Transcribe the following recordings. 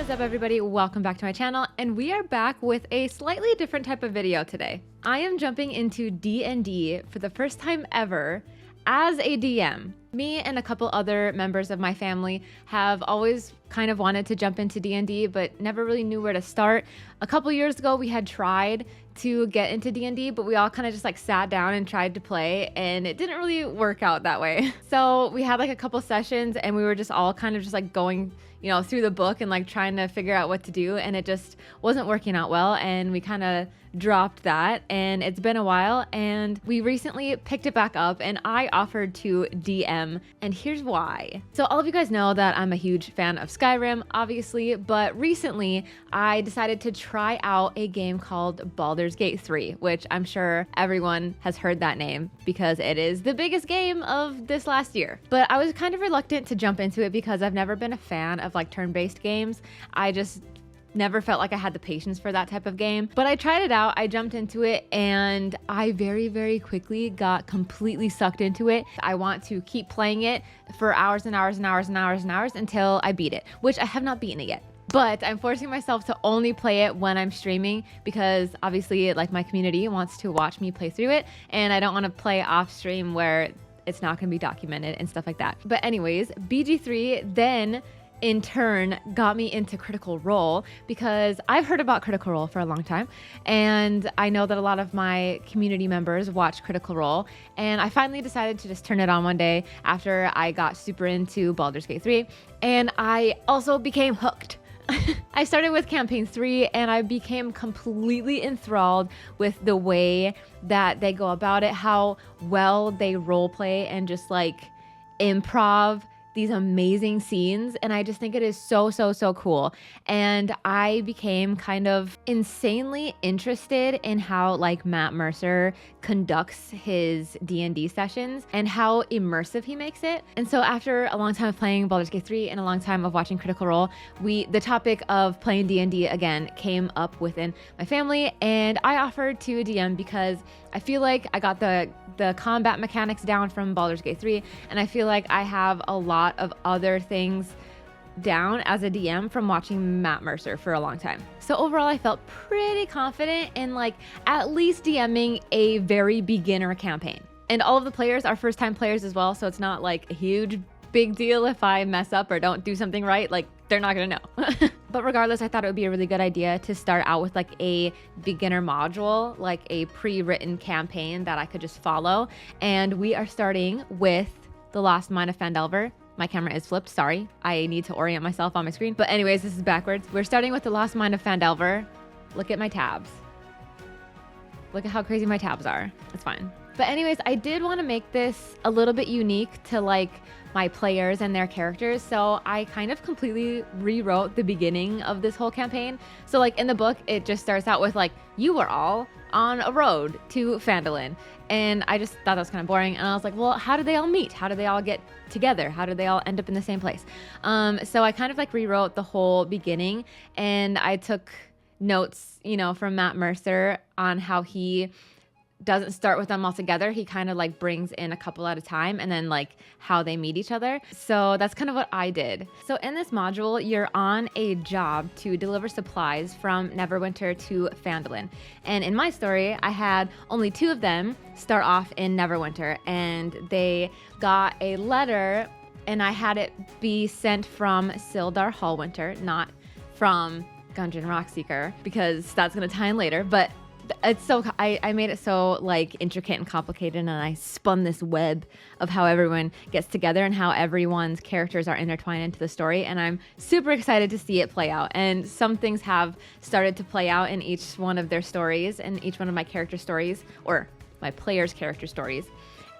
is up, everybody? Welcome back to my channel, and we are back with a slightly different type of video today. I am jumping into D&D for the first time ever as a DM. Me and a couple other members of my family have always kind of wanted to jump into D&D, but never really knew where to start. A couple years ago, we had tried to get into D&D, but we all kind of just like sat down and tried to play, and it didn't really work out that way. So we had like a couple sessions, and we were just all kind of just like going, you know, through the book and like trying to figure out what to do, and it just wasn't working out well, and we kind of dropped that. And it's been a while, and we recently picked it back up, and I offered to DM, and here's why. So all of you guys know that I'm a huge fan of Skyrim, obviously, but recently I decided to try out a game called Baldur's Gate 3, which I'm sure everyone has heard that name because it is the biggest game of this last year. But I was kind of reluctant to jump into it because I've never been a fan of like turn-based games. I just never felt like I had the patience for that type of game. But I tried it out, I jumped into it, and I very quickly got completely sucked into it. I want to keep playing it for hours and hours and hours and hours and hours until I beat it, which I have not beaten it yet. But I'm forcing myself to only play it when I'm streaming because obviously like my community wants to watch me play through it, and I don't want to play off stream where it's not going to be documented and stuff like that. But anyways, BG3 then in turn got me into Critical Role because I've heard about Critical Role for a long time, and I know that a lot of my community members watch Critical Role, and I finally decided to just turn it on one day after I got super into Baldur's Gate 3, and I also became hooked. I started with campaign 3, and I became completely enthralled with the way that they go about it, how well they role play and just like improv these amazing scenes, and I just think it is so cool. And I became kind of insanely interested in how like Matt Mercer conducts his D&D sessions and how immersive he makes it. And so after a long time of playing Baldur's Gate 3 and a long time of watching Critical Role, the topic of playing D&D again came up within my family, and I offered to a DM because I feel like I got the combat mechanics down from Baldur's Gate 3, and I feel like I have a lot of other things down as a DM from watching Matt Mercer for a long time. So overall, I felt pretty confident in like at least DMing a very beginner campaign. And all of the players are first-time players as well, so it's not like a huge big deal if I mess up or don't do something right. Like, they're not gonna know. But regardless, I thought it would be a really good idea to start out with like a beginner module, like a pre-written campaign that I could just follow. And we are starting with The Lost Mine of Phandelver. My camera is flipped, sorry. I need to orient myself on my screen. But anyways, this is backwards. We're starting with The Lost Mine of Phandelver. Look at my tabs. Look at how crazy my tabs are. It's fine. But anyways, I did want to make this a little bit unique to like my players and their characters, so I kind of completely rewrote the beginning of this whole campaign. So like in the book, it just starts out with like, you were all on a road to Phandelver, and I just thought that was kind of boring, and I was like, well, how did they all meet? How did they all get together? How did they all end up in the same place? So I kind of like rewrote the whole beginning, and I took notes, you know, from Matt Mercer on how he doesn't start with them all together. He kind of like brings in a couple at a time, and then like how they meet each other. So that's kind of what I did. So in this module, you're on a job to deliver supplies from Neverwinter to Phandelver. And in my story, I had only 2 of them start off in Neverwinter, and they got a letter, and I had it be sent from Sildar Hallwinter, not from Gungeon Rockseeker, because that's going to tie in later. But it's so, I made it so like intricate and complicated, and I spun this web of how everyone gets together and how everyone's characters are intertwined into the story, and I'm super excited to see it play out. And some things have started to play out in each one of their stories, and each one of my character stories, or my players' character stories.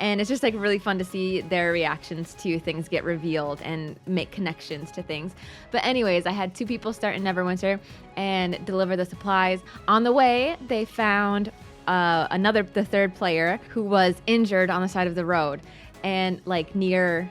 And it's just like really fun to see their reactions to things get revealed and make connections to things. But anyways, I had 2 people start in Neverwinter and deliver the supplies. On the way, they found the 3rd player who was injured on the side of the road, and like near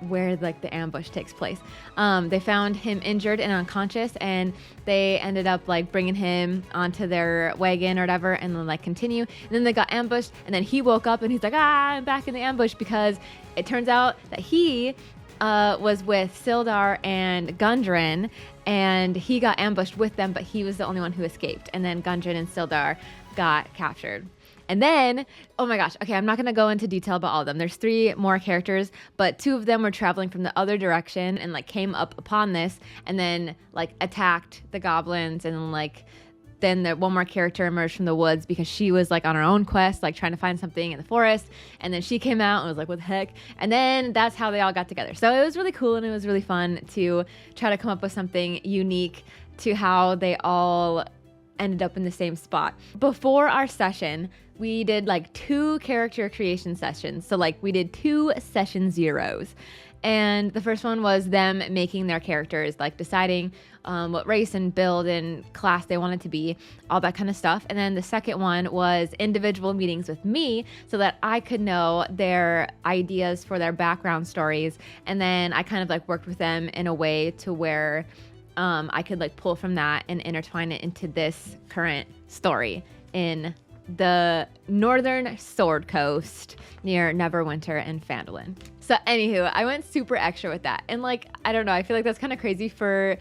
where like the ambush takes place. They found him injured and unconscious, and they ended up like bringing him onto their wagon or whatever, and then like continue. And then they got ambushed, and then he woke up and he's like, I'm back in the ambush, because it turns out that he was with Sildar and Gundren, and he got ambushed with them, but he was the only one who escaped. And then Gunjan and Sildar got captured. And then, oh my gosh, okay, I'm not going to go into detail about all of them. There's 3 more characters, but 2 of them were traveling from the other direction and like came up upon this and then like attacked the goblins, and like then the one more character emerged from the woods because she was like on her own quest, like trying to find something in the forest. And then she came out and was like, what the heck? And then that's how they all got together. So it was really cool, and it was really fun to try to come up with something unique to how they all ended up in the same spot. Before our session, we did like 2 character creation sessions. So like we did 2 session zeros. And the first one was them making their characters, like deciding what race and build and class they wanted to be, all that kind of stuff. And then the second one was individual meetings with me so that I could know their ideas for their background stories. And then I kind of like worked with them in a way to where I could like pull from that and intertwine it into this current story in the northern Sword Coast near Neverwinter and Phandelver. So anywho, I went super extra with that. And like, I don't know, I feel like that's kind of crazy for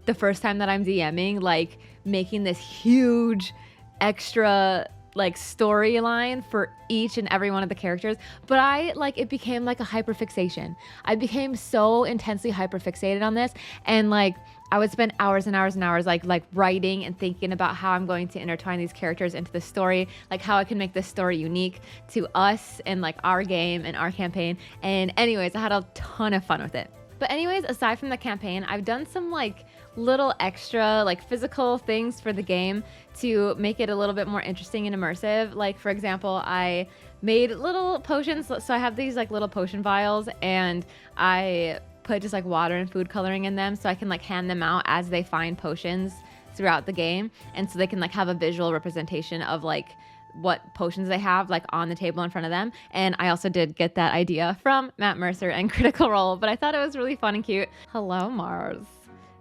the first time that I'm DMing, like making this huge extra like storyline for each and every one of the characters. But I like, it became like a hyperfixation. I became so intensely hyperfixated on this, and like I would spend hours and hours and hours like writing and thinking about how I'm going to intertwine these characters into the story, like how I can make this story unique to us and like our game and our campaign. And anyways, I had a ton of fun with it. But anyways, aside from the campaign, I've done some like little extra like physical things for the game to make it a little bit more interesting and immersive. Like for example, I made little potions. So I have these like little potion vials, and I put just like water and food coloring in them so I can like hand them out as they find potions throughout the game, and so they can like have a visual representation of like what potions they have like on the table in front of them. And I also did get that idea from Matt Mercer and Critical Role, but I thought it was really fun and cute. Hello, Mars.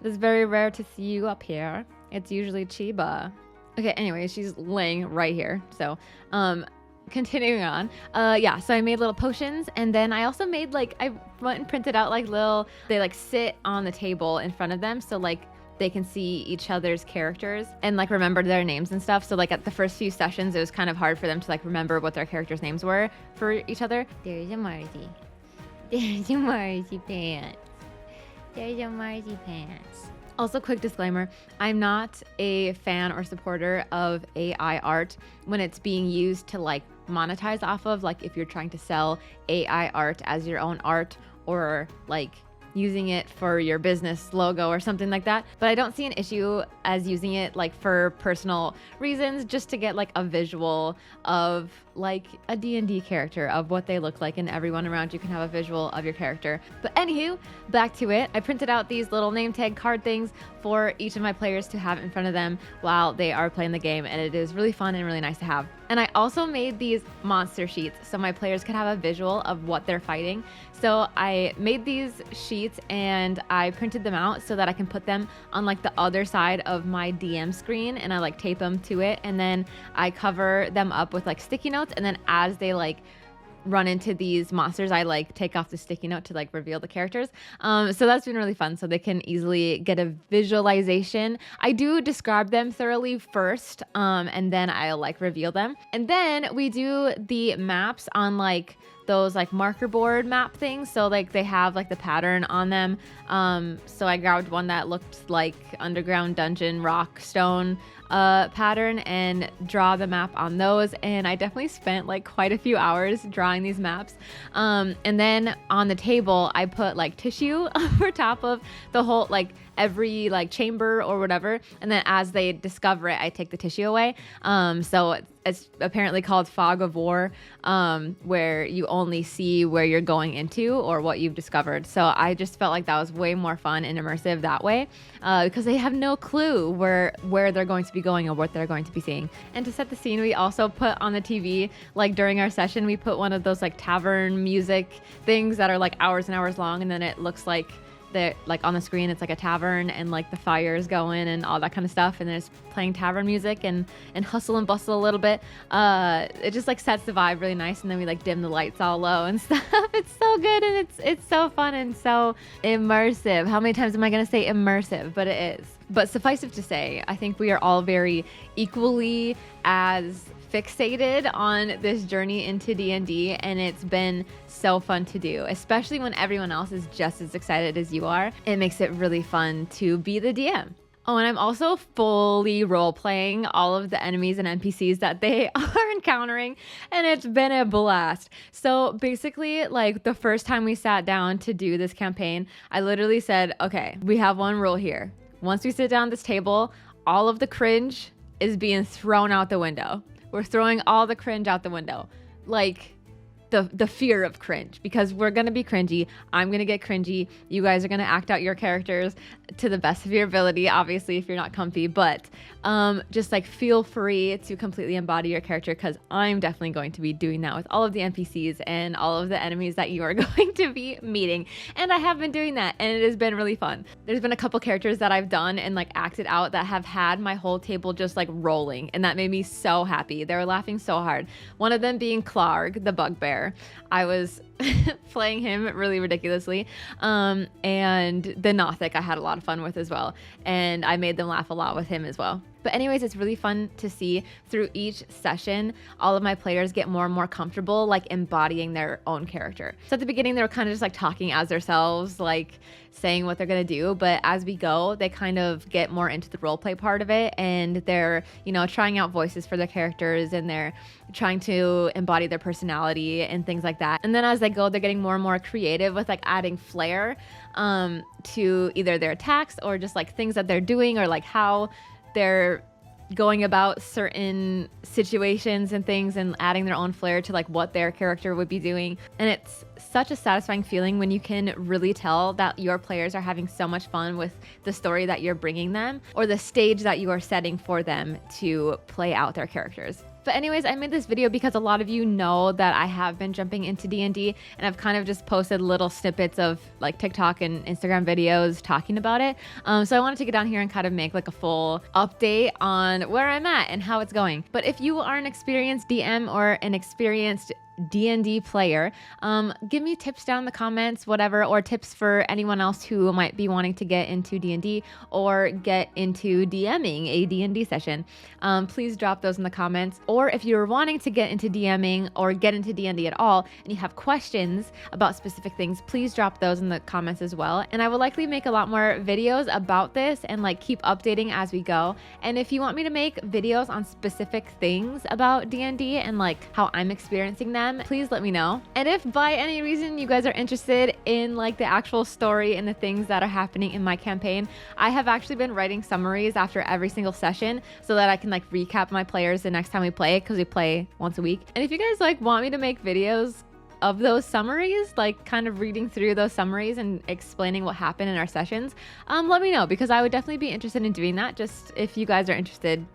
It is very rare to see you up here. It's usually Chiba. Okay, anyway, she's laying right here. So, continuing on. Yeah, so I made little potions, and then I also made like, I went and printed out like little, they like sit on the table in front of them. So like they can see each other's characters and like remember their names and stuff. So like at the first few sessions, it was kind of hard for them to like remember what their characters' names were for each other. There's a Marzi. There's a Marzi pants. There's a Marzi pants. Also, quick disclaimer, I'm not a fan or supporter of AI art when it's being used to like monetize off of, like if you're trying to sell AI art as your own art, or like using it for your business logo or something like that. But I don't see an issue as using it like for personal reasons, just to get like a visual of like a D&D character, of what they look like, and everyone around you can have a visual of your character. But anywho, back to it. I printed out these little name tag card things for each of my players to have in front of them while they are playing the game, and it is really fun and really nice to have. And I also made these monster sheets so my players could have a visual of what they're fighting. So I made these sheets and I printed them out so that I can put them on like the other side of my DM screen, and I like tape them to it, and then I cover them up with like sticky notes, and then as they like run into these monsters, I like take off the sticky note to like reveal the characters. So that's been really fun, so they can easily get a visualization. I do describe them thoroughly first, and then I'll like reveal them. And then we do the maps on like those like marker board map things, so like they have like the pattern on them. So I grabbed one that looked like underground dungeon rock stone pattern and draw the map on those, and I definitely spent like quite a few hours drawing these maps. And then on the table I put like tissue over top of the whole, like every like chamber or whatever, and then as they discover it, I take the tissue away. So it's apparently called Fog of War, where you only see where you're going into or what you've discovered. So I just felt like that was way more fun and immersive that way, because they have no clue where they're going to be going or what they're going to be seeing. And to set the scene, we also put on the TV, like during our session, we put one of those like tavern music things that are like hours and hours long, and then it looks like that like on the screen it's like a tavern and like the fire is going and all that kind of stuff, and then it's playing tavern music and hustle and bustle a little bit. It just like sets the vibe really nice, and then we like dim the lights all low and stuff. It's so good, and it's so fun and so immersive. How many times am I gonna say immersive? But it is. But suffice it to say, I think we are all very equally as fixated on this journey into D&D, and it's been so fun to do, especially when everyone else is just as excited as you are. It makes it really fun to be the DM. Oh, and I'm also fully role-playing all of the enemies and NPCs that they are encountering, and it's been a blast. So basically, like the first time we sat down to do this campaign, I literally said, okay, we have one rule here. Once we sit down at this table, all of the cringe is being thrown out the window. We're throwing all the cringe out the window. Like the fear of cringe, because we're gonna be cringy. I'm gonna get cringy. You guys are gonna act out your characters to the best of your ability, obviously if you're not comfy, but just like feel free to completely embody your character, because I'm definitely going to be doing that with all of the NPCs and all of the enemies that you are going to be meeting. And I have been doing that, and it has been really fun. There's been a couple characters that I've done and like acted out that have had my whole table just like rolling, and that made me so happy. They were laughing so hard. One of them being Clark, the bugbear. I was playing him really ridiculously, and the Nothic I had a lot of fun with as well, and I made them laugh a lot with him as well. But anyways, it's really fun to see through each session all of my players get more and more comfortable like embodying their own character. So at the beginning they were kind of just like talking as themselves, like saying what they're gonna do, but as we go they kind of get more into the roleplay part of it, and they're, you know, trying out voices for their characters, and they're trying to embody their personality and things like that. And then as they go, they're getting more and more creative with like adding flair to either their attacks or just like things that they're doing, or like how they're going about certain situations and things, and adding their own flair to like what their character would be doing. And it's such a satisfying feeling when you can really tell that your players are having so much fun with the story that you're bringing them, or the stage that you are setting for them to play out their characters. But anyways, I made this video because a lot of you know that I have been jumping into D&D, and I've kind of just posted little snippets of like TikTok and Instagram videos talking about it. So I wanted to get down here and kind of make like a full update on where I'm at and how it's going. But if you are an experienced DM or an experienced D&D player, give me tips down in the comments, whatever, or tips for anyone else who might be wanting to get into D&D or get into DMing a D&D session. Please drop those in the comments. Or if you're wanting to get into DMing or get into D&D at all and you have questions about specific things, please drop those in the comments as well. And I will likely make a lot more videos about this and like keep updating as we go. And if you want me to make videos on specific things about D&D and like how I'm experiencing them, please let me know. And if by any reason you guys are interested in like the actual story and the things that are happening in my campaign, I have actually been writing summaries after every single session so that I can like recap my players the next time we play, because we play once a week. And if you guys like want me to make videos of those summaries, like kind of reading through those summaries and explaining what happened in our sessions, let me know, because I would definitely be interested in doing that, just if you guys are interested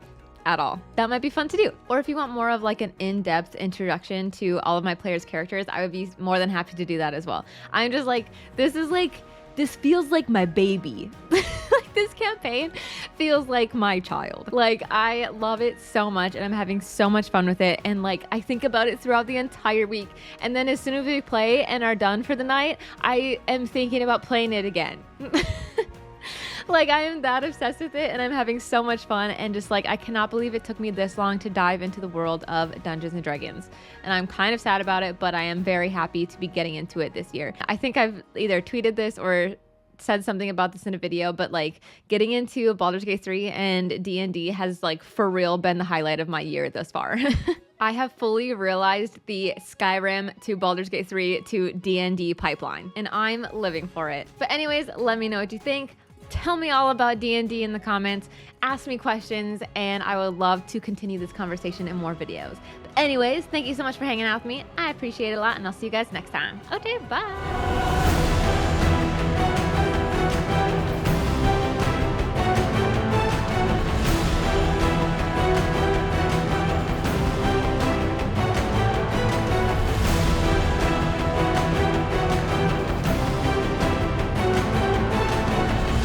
at all. That might be fun to do. Or if you want more of like an in-depth introduction to all of my players' characters, I would be more than happy to do that as well. I'm just like, this feels like my baby. Like this campaign feels like my child. Like I love it so much, and I'm having so much fun with it. And like I think about it throughout the entire week. And then as soon as we play and are done for the night, I am thinking about playing it again. Like I am that obsessed with it, and I'm having so much fun, and just like I cannot believe it took me this long to dive into the world of Dungeons and Dragons. And I'm kind of sad about it, but I am very happy to be getting into it this year. I think I've either tweeted this or said something about this in a video, but like getting into Baldur's Gate 3 and D&D has like for real been the highlight of my year thus far. I have fully realized the Skyrim to Baldur's Gate 3 to D&D pipeline, and I'm living for it. But anyways, let me know what you think. Tell me all about D&D in the comments, ask me questions, and I would love to continue this conversation in more videos. But anyways, thank you so much for hanging out with me. I appreciate it a lot, and I'll see you guys next time. Okay, bye.